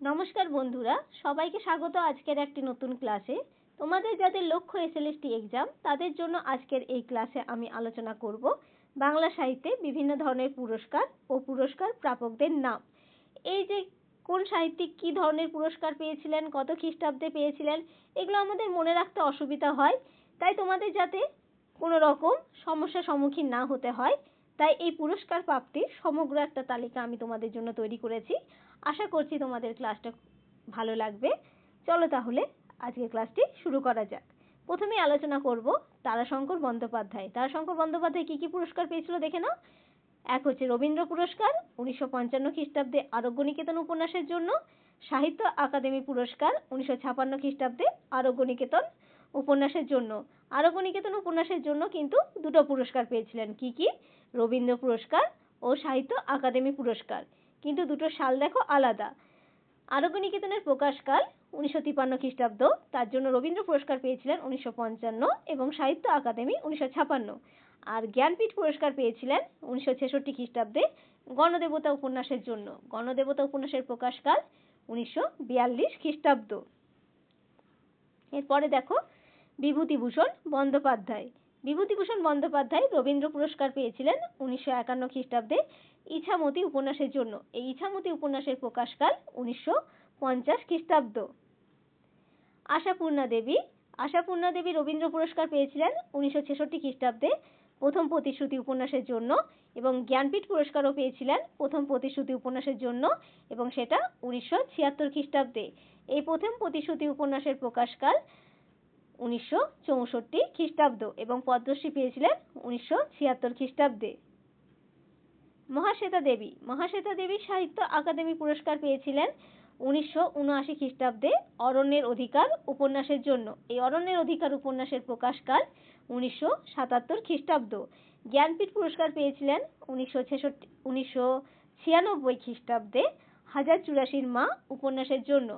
নমস্কার বন্ধুরা, সবাইকে স্বাগত আজকের একটি নতুন ক্লাসে। তোমাদের যাদের লক্ষ্য এসএলএসটি এক্সাম, তাদের জন্য আজকের এই ক্লাসে আমি আলোচনা করব বাংলা সাহিত্যে বিভিন্ন ধরনের পুরস্কার ও পুরস্কার প্রাপকদের নাম। এই যে কোন সাহিত্যিক কী ধরনের পুরস্কার পেয়েছিলেন, কত খ্রিস্টাব্দে পেয়েছিলেন, এগুলো আমাদের মনে রাখতে অসুবিধা হয়। তাই তোমাদের যাতে কোনো রকম সমস্যার সম্মুখীন না হতে হয়, তাই এই পুরস্কার প্রাপ্তির সমগ্র একটা তালিকা আমি তোমাদের জন্য তৈরি করেছি। আশা করছি তোমাদের ক্লাসটা ভালো লাগবে। চলো তাহলে আজকের ক্লাসটি শুরু করা যাক। প্রথমে আলোচনা করব তারাশঙ্কর বন্দ্যোপাধ্যায়। তারাশঙ্কর বন্দ্যোপাধ্যায় কী কী পুরস্কার পেয়েছিল দেখে নাও। এক হচ্ছে রবীন্দ্র পুরস্কার 1955 খ্রিস্টাব্দে আরোগ্য নিকেতন উপন্যাসের জন্য, সাহিত্য আকাদেমি পুরস্কার 1956 খ্রিস্টাব্দে আরোগ্য নিকেতন উপন্যাসের জন্য। আরোগ্য নিকেতন উপন্যাসের জন্য কিন্তু দুটো পুরস্কার পেয়েছিলেন। কি কি? রবীন্দ্র পুরস্কার ও সাহিত্য আকাদেমি পুরস্কার, কিন্তু দুটো সাল দেখো আলাদা। আরোগ্য নিকেতনের প্রকাশকাল 1953 খ্রিস্টাব্দ, তার জন্য রবীন্দ্র পুরস্কার পেয়েছিলেন 1955 এবং সাহিত্য আকাদেমি 1956। আর জ্ঞানপীঠ পুরস্কার পেয়েছিলেন 1966 খ্রিস্টাব্দে গণদেবতা উপন্যাসের জন্য। গণদেবতা উপন্যাসের প্রকাশকাল 1942 খ্রিস্টাব্দ। এরপরে দেখো বিভূতিভূষণ বন্দ্যোপাধ্যায়। বিভূতিভূষণ বন্দ্যোপাধ্যায় রবীন্দ্র পুরস্কার পেয়েছিলেন 1951 খ্রিস্টাব্দে ইছামতি উপন্যাসের জন্য। এই ইছামতি উপন্যাসের প্রকাশকাল 1950 খ্রিস্টাব্দ। আশাপূর্ণা দেবী। আশাপূর্ণা দেবী রবীন্দ্র পুরস্কার পেয়েছিলেন 1966 খ্রিস্টাব্দে প্রথম প্রতিশ্রুতি উপন্যাসের জন্য, এবং জ্ঞানপীঠ পুরস্কারও পেয়েছিলেন প্রথম প্রতিশ্রুতি উপন্যাসের জন্য, এবং সেটা 1976 খ্রিস্টাব্দে। এই প্রথম প্রতিশ্রুতি উপন্যাসের প্রকাশকাল 1964 খ্রিস্টাব্দ এবং পদ্মশ্রী পেয়েছিলেন 1976 খ্রিস্টাব্দে। মহাশ্বেতা দেবী। মহাশ্বেতা দেবী সাহিত্য আকাদেমি পুরস্কার পেয়েছিলেন 1979 খ্রিস্টাব্দে অরণ্যের অধিকার উপন্যাসের জন্য। এই অরণ্যের অধিকার উপন্যাসের প্রকাশকাল 1977 খ্রিস্টাব্দ। জ্ঞানপীঠ পুরস্কার পেয়েছিলেন 1996 খ্রিস্টাব্দে হাজার চুরাশির মা উপন্যাসের জন্য।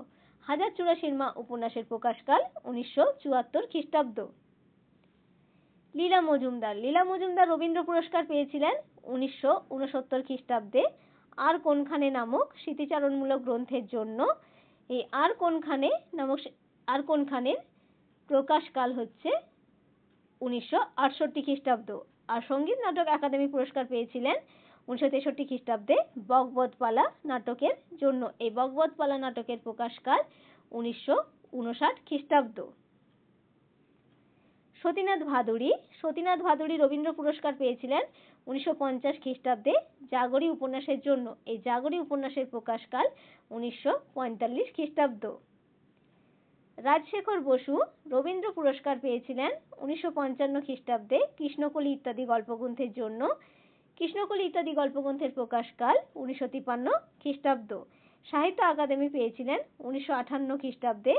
হাজার চুরাশির মা উপন্যাসের প্রকাশকাল 1974 খ্রিস্টাব্দ। লীলা মজুমদার। লীলা মজুমদার রবীন্দ্র পুরস্কার পেয়েছিলেন 1969 খ্রিস্টাব্দে আর কোনখানে নামক স্মৃতিচারণমূলক গ্রন্থের জন্য। এই আর কোনখানের প্রকাশকাল হচ্ছে 1968 খ্রিস্টাব্দ। আর সঙ্গীত নাটক একাডেমি পুরস্কার পেয়েছিলেন 1963 খ্রিস্টাব্দে বকবধপালা নাটকের জন্য। এই বকবধপালা নাটকের প্রকাশকাল 1959 খ্রিস্টাব্দ। সতীনাথ ভাদুড়ী। সতীনাথ ভাদুড়ী রবীন্দ্র পুরস্কার পেয়েছিলেন 1950 খ্রিস্টাব্দে জাগরী উপন্যাসের জন্য। এই জাগরী উপন্যাসের প্রকাশকাল 1945 খ্রিস্টাব্দ। রাজশেখর বসু রবীন্দ্র পুরস্কার পেয়েছিলেন 1955 খ্রিস্টাব্দে কৃষ্ণকলি ইত্যাদি গল্পগ্রন্থের জন্য। কৃষ্ণকলি ইত্যাদি গল্পগ্রন্থের প্রকাশকাল 1953 খ্রিস্টাব্দ। সাহিত্য আকাদেমি পেয়েছিলেন 1958 খ্রিস্টাব্দে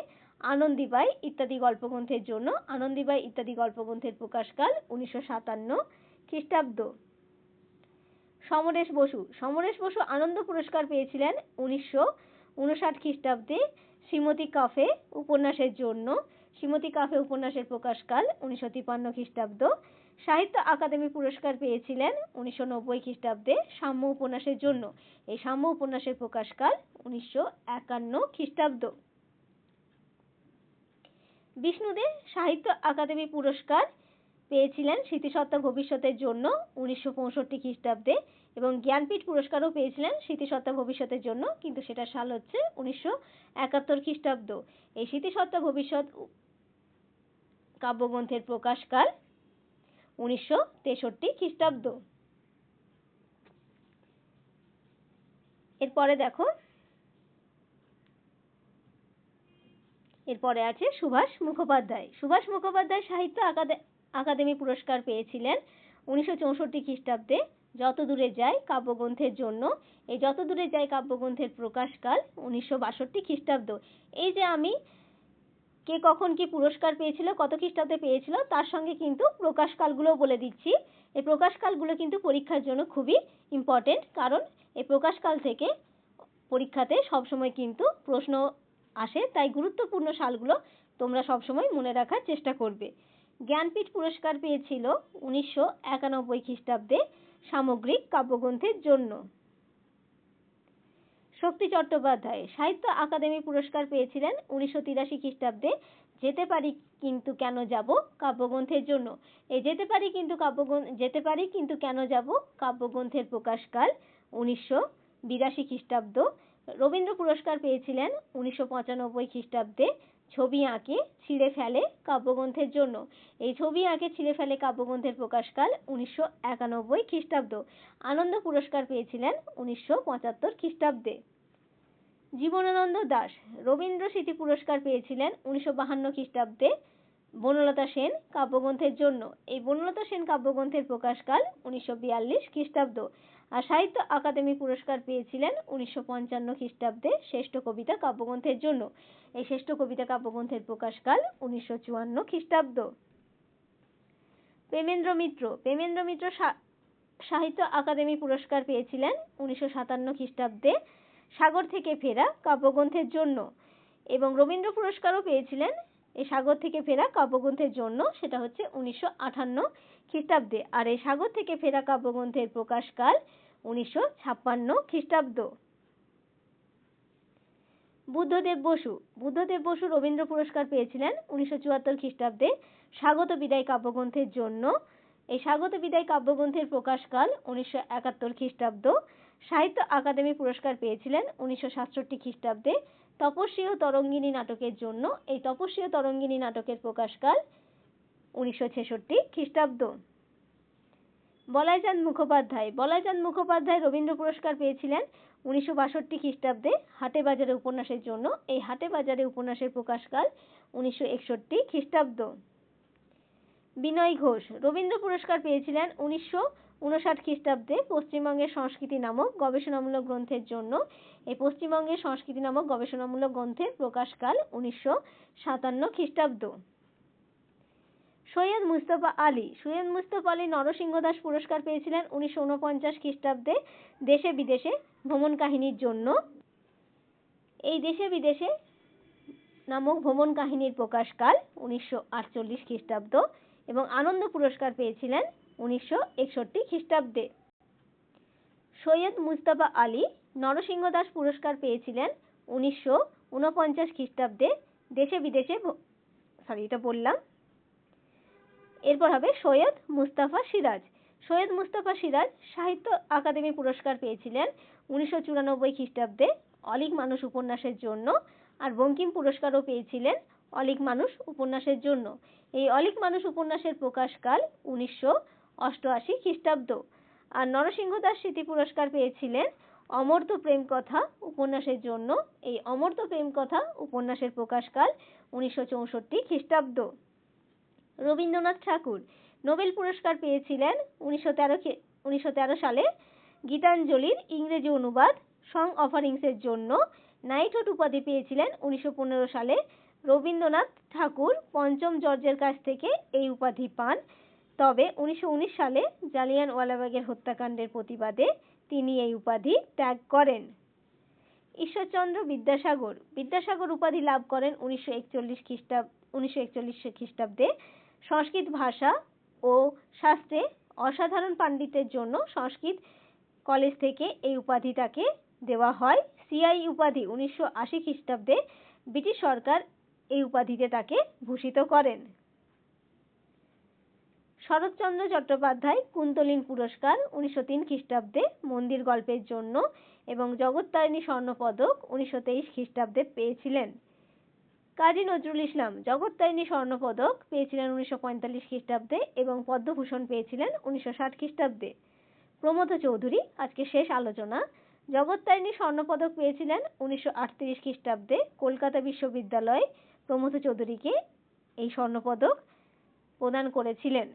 আনন্দীবাই ইত্যাদি গল্পগ্রন্থের জন্য। আনন্দীবাই ইত্যাদি গল্পগ্রন্থের প্রকাশকাল 1957 খ্রিস্টাব্দ। সমরেশ বসু। সমরেশ বসু আনন্দ পুরস্কার পেয়েছিলেন 1959 খ্রিস্টাব্দে শ্রীমতী কাফে উপন্যাসের জন্য। শ্রীমতী কাফে উপন্যাসের প্রকাশকাল 1953 খ্রিস্টাব্দ। সাহিত্য আকাদেমি পুরস্কার পেয়েছিলেন 1990 খ্রিস্টাব্দে সাম্য উপন্যাসের জন্য। এই সাম্য উপন্যাসের প্রকাশকাল 1951 খ্রিস্টাব্দ। বিষ্ণুদে সাহিত্য আকাদেমি পুরস্কার পেয়েছিলেন স্মৃতিসত্তা ভবিষ্যতের জন্য 1965 খ্রিস্টাব্দে, এবং জ্ঞানপীঠ পুরস্কারও পেয়েছিলেন স্মৃতিসত্তা ভবিষ্যতের জন্য, কিন্তু সেটা সাল হচ্ছে 1971 খ্রিস্টাব্দ। এই স্মৃতিসত্তা ভবিষ্যৎ কাব্যগ্রন্থের প্রকাশকাল 1963 খ্রিস্টাব্দ। এরপরে দেখো, এরপরে আছে সুভাষ মুখোপাধ্যায়। সুভাষ মুখোপাধ্যায় সাহিত্য আকাদেমি পুরস্কার পেয়েছিলেন 1964 খ্রিস্টাব্দে যত দূরে যায় কাব্যগ্রন্থের জন্য। এই যত দূরে যায় কাব্যগ্রন্থের প্রকাশকাল 1962 খ্রিস্টাব্দ। এই যে আমি কে কখন কি পুরস্কার পেয়েছিল, কত খ্রিস্টাব্দে পেয়েছিল, তার সঙ্গে কিন্তু প্রকাশকালগুলো বলে দিচ্ছি। এই প্রকাশকালগুলো কিন্তু পরীক্ষার জন্য খুবই ইম্পর্টেন্ট, কারণ এই প্রকাশকাল থেকে পরীক্ষাতে সবসময় কিন্তু প্রশ্ন আসে, তাই গুরুত্বপূর্ণ সালগুলো তোমরা সবসময় মনে রাখার চেষ্টা করবে। জ্ঞানপীঠ পুরস্কার পেয়েছিল 1991 খ্রিস্টাব্দে সামগ্রিক কাব্যগ্রন্থের জন্য। শক্তি চট্টোপাধ্যায় সাহিত্য আকাদেমি পুরস্কার পেয়েছিলেন 1983 খ্রিস্টাব্দে যেতে পারি কিন্তু কেন যাব কাব্যগ্রন্থের জন্য। এই যেতে পারি কিন্তু কেন যাব কাব্যগ্রন্থের প্রকাশকাল 1982 খ্রিস্টাব্দ। রবীন্দ্র পুরস্কার পেয়েছিলেন 1995 খ্রিস্টাব্দে ছবি আঁকে ছিঁড়ে ফেলে কাব্যগ্রন্থের জন্য। এই ছবি আঁকে ছিঁড়ে ফেলে কাব্যগ্রন্থের প্রকাশকাল 1991 খ্রিস্টাব্দ। আনন্দ পুরস্কার পেয়েছিলেন 1975 খ্রিস্টাব্দে। জীবনানন্দ দাশ রবীন্দ্র স্মৃতি পুরস্কার পেয়েছিলেন 1952 খ্রিস্টাব্দে বনলতা সেন কাব্যগ্রন্থের জন্য। এই বনলতা সেন কাব্যগ্রন্থের প্রকাশকাল 1942 খ্রিস্টাব্দ। আর সাহিত্য আকাদেমি পুরস্কার পেয়েছিলেন 1955 খ্রিস্টাব্দে শ্রেষ্ঠ কবিতা কাব্যগ্রন্থের জন্য। এই শ্রেষ্ঠ কবিতা কাব্যগ্রন্থের প্রকাশকাল 1954 খ্রিস্টাব্দ। প্রেমেন্দ্র মিত্র সাহিত্য আকাদেমি পুরস্কার পেয়েছিলেন 1957 খ্রিস্টাব্দে সাগর থেকে ফেরা কাব্যগ্রন্থের জন্য এবং রবীন্দ্র পুরস্কারও পেয়েছিলেন এই সাগর থেকে ফেরা কাব্যগ্রন্থের জন্য, সেটা হচ্ছে 1958 খ্রিস্টাব্দে। আর এই সাগর থেকে ফেরা কাব্যগ্রন্থের প্রকাশকাল 1956 খ্রিস্টাব্দ। বুদ্ধদেব বসু রবীন্দ্র পুরস্কার পেয়েছিলেন 1974 খ্রিস্টাব্দে স্বাগত বিদায় কাব্যগ্রন্থের জন্য। এই স্বাগত বিদায় কাব্যগ্রন্থের প্রকাশকাল 1971 খ্রিস্টাব্দ। সাহিত্য আকাদেমি পুরস্কার পেয়েছিলেন 1967 খ্রিস্টাব্দে তপস্বী ও তরঙ্গিনী নাটকের জন্য। এই তপস্বী ও তরঙ্গিনী নাটকের প্রকাশকাল 1966 খ্রিস্টাব্দ। বলাইচাঁদ মুখোপাধ্যায় রবীন্দ্র পুরস্কার পেয়েছিলেন 1962 খ্রিস্টাব্দে হাটে বাজারে উপন্যাসের জন্য। এই হাটে বাজারে উপন্যাসের প্রকাশকাল 1961 খ্রিস্টাব্দ। বিনয় ঘোষ রবীন্দ্র পুরস্কার পেয়েছিলেন 1959 খ্রিস্টাব্দে পশ্চিমবঙ্গের সংস্কৃতি নামক গবেষণামূলক গ্রন্থের জন্য। এই পশ্চিমবঙ্গের সংস্কৃতি নামক গবেষণামূলক গ্রন্থের প্রকাশকাল 1957 খ্রিস্টাব্দ। সৈয়দ মুস্তফা আলী নরসিংহ দাস পুরস্কার পেয়েছিলেন 1949 খ্রিস্টাব্দে দেশে বিদেশে ভ্রমণ কাহিনীর জন্য। এই দেশে বিদেশে নামক ভ্রমণ কাহিনীর প্রকাশকাল 1948 খ্রিস্টাব্দ এবং আনন্দ পুরস্কার পেয়েছিলেন 1961 খ্রিস্টাব্দে। সৈয়দ মুস্তফা আলী নরসিংহ দাস পুরস্কার পেয়েছিলেন 1949 খ্রিস্টাব্দে দেশে বিদেশে এরপর হবে সৈয়দ মুস্তাফা সিরাজ সাহিত্য আকাদেমি পুরস্কার পেয়েছিলেন 1994 খ্রিস্টাব্দে অলীক মানুষ উপন্যাসের জন্য। আর বঙ্কিম পুরস্কারও পেয়েছিলেন অলীক মানুষ উপন্যাসের জন্য। এই অলীক মানুষ উপন্যাসের প্রকাশকাল 1988 খ্রিস্টাব্দ। আর নরসিংহ দাস স্মৃতি পুরস্কার পেয়েছিলেন অমর্ত্য প্রেম কথা উপন্যাসের জন্য। এই অমর্ত্য প্রেম কথা উপন্যাসের প্রকাশকাল 1964 খ্রিস্টাব্দ। রবীন্দ্রনাথ ঠাকুর নোবেল পুরস্কার পেয়েছিলেন 1913 সালে গীতাঞ্জলির ইংরেজি অনুবাদ সং অফারিংসের জন্য। নাইটহুড উপাধি পেয়েছিলেন 1915 সালে। রবীন্দ্রনাথ ঠাকুর পঞ্চম জর্জের কাছ থেকে এই উপাধি পান, তবে 1919 সালে জালিয়ানওয়ালাবাগের হত্যাকাণ্ডের প্রতিবাদে তিনি এই উপাধি ত্যাগ করেন। ঈশ্বরচন্দ্র বিদ্যাসাগর উপাধি লাভ করেন 1941 খ্রিস্টাব্দে। সংস্কৃত ভাষা ও শাস্ত্রে অসাধারণ পাণ্ডিত্যের জন্য সংস্কৃত কলেজ থেকে এই উপাধি তাকে দেওয়া হয়। সিআই উপাধি 1980 খ্রিস্টাব্দে ব্রিটিশ সরকার এই উপাধিতে তাকে ভূষিত করেন। শরৎচন্দ্র চট্টোপাধ্যায় কুন্তলীন পুরস্কার 1903 খ্রিস্টাব্দে মন্দির গল্পের জন্য এবং জগত্তারিণী স্বর্ণপদক 1923 খ্রিস্টাব্দে পেয়েছিলেন। কাজী নজরুল ইসলাম জগত্তারিণী স্বর্ণপদক পেয়েছিলেন 1945 খ্রিস্টাব্দে এবং পদ্মভূষণ পেয়েছিলেন 1960 খ্রিস্টাব্দে। প্রমথ চৌধুরী আজকে শেষ আলোচনা। জগত্তারিণী স্বর্ণপদক পেয়েছিলেন 1938 খ্রিস্টাব্দে কলকাতা বিশ্ববিদ্যালয় প্রমথ চৌধুরীকে এই স্বর্ণপদক প্রদান করেছিলেন।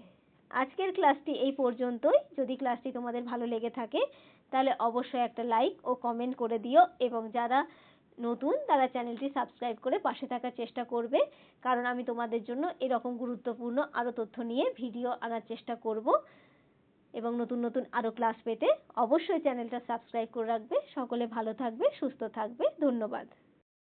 আজকের ক্লাসটি এই পর্যন্তই। যদি ক্লাসটি তোমাদের ভালো লেগে থাকে তাহলে অবশ্যই একটা লাইক ও কমেন্ট করে দিও এবং যারা নতুন তারা চ্যানেলটি সাবস্ক্রাইব করে পাশে থাকার চেষ্টা করবে, কারণ আমি তোমাদের জন্য এরকম গুরুত্বপূর্ণ আরো তথ্য নিয়ে ভিডিও আনার চেষ্টা করব এবং নতুন নতুন আরো ক্লাস পেতে অবশ্যই চ্যানেলটা সাবস্ক্রাইব করে রাখবে। সকলে ভালো থাকবে, সুস্থ থাকবে। ধন্যবাদ।